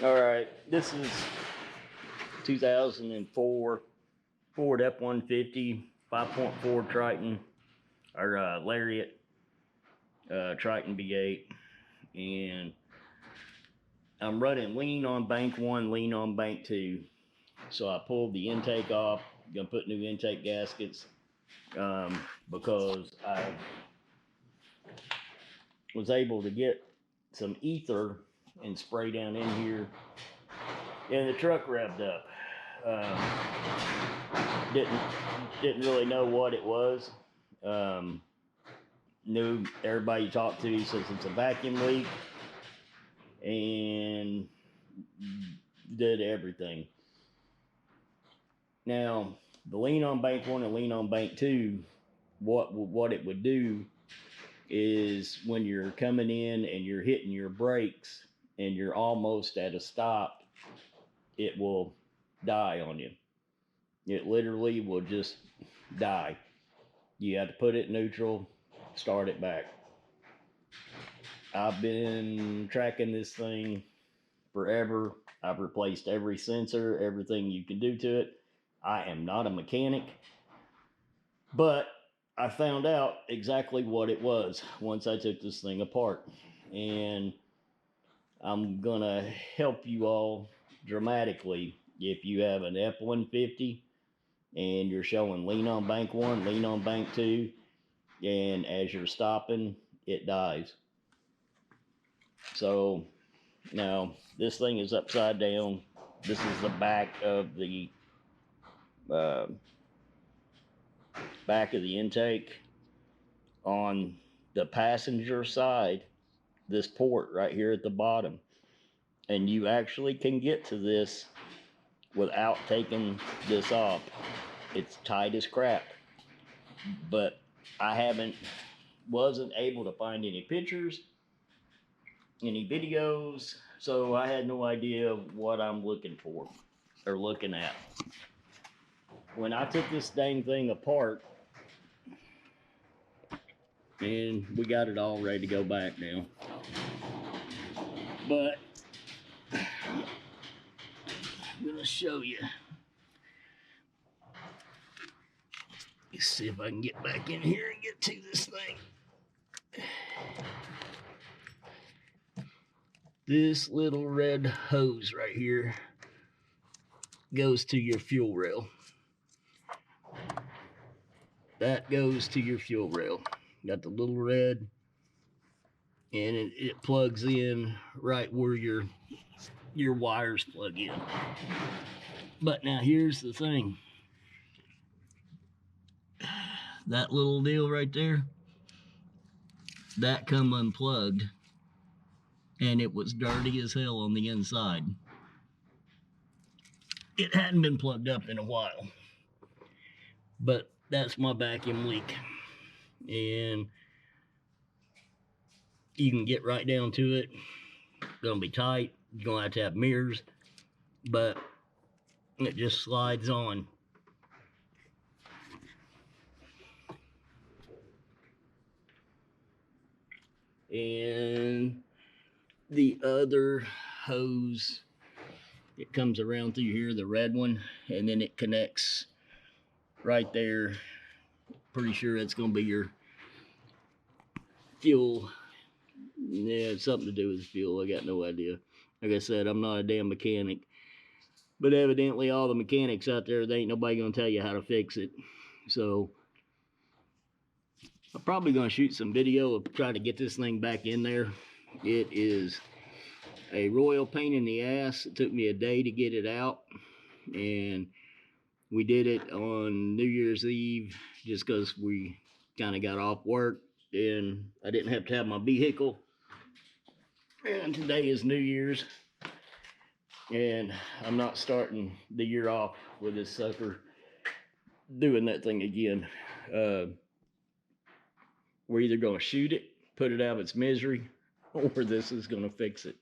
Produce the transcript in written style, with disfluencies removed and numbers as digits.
All right, this is 2004 Ford F150 5.4 Triton, or Lariat, Triton V8, and I'm running lean on bank 1, lean on bank 2. So I pulled the intake off, gonna put new intake gaskets, because I was able to get some ether and spray down in here, and the truck revved up. Didn't really know what it was. Knew everybody you talked to says it's a vacuum leak, and did everything. Now the lean on bank 1 and lean on bank 2, what it would do is when you're coming in and you're hitting your brakes and you're almost at a stop, it will die on you. It literally will just die. You have to put it neutral, start it back. I've been tracking this thing forever. I've replaced every sensor, everything you can do to it. I am not a mechanic, but I found out exactly what it was once I took this thing apart. And I'm gonna help you all dramatically. If you have an F-150 and you're showing lean on bank 1, lean on bank 2, and as you're stopping, it dies. So now this thing is upside down. This is the back of the intake. On the passenger side, this port right here at the bottom, and you actually can get to this without taking this off. It's tight as crap, but I wasn't able to find any pictures, any videos, so I had no idea what I'm looking for or looking at. When I took this dang thing apart, and we got it all ready to go back now, but I'm gonna show you. Let's see if I can get back in here and get to this thing. This little red hose right here goes to your fuel rail. That goes to your fuel rail. Got the little red, and it plugs in right where your wires plug in. But now here's the thing. That little deal right there, that come unplugged, and it was dirty as hell on the inside. It hadn't been plugged up in a while, but that's my vacuum leak, and you can get right down to it. It's gonna be tight. You're gonna have to have mirrors, but it just slides on. And the other hose, it comes around through here, the red one, and then it connects right there. Pretty sure it's gonna be your fuel. Yeah, it's something to do with fuel. I got no idea. Like I said, I'm not a damn mechanic, but evidently all the mechanics out there, they ain't nobody gonna tell you how to fix it. So I'm probably gonna shoot some video of trying to get this thing back in there. It is a royal pain in the ass. It took me a day to get it out, and we did it on New Year's Eve just because we kind of got off work and I didn't have to have my vehicle. And today is New Year's, and I'm not starting the year off with this sucker doing that thing again. We're either going to shoot it, put it out of its misery, or this is going to fix it.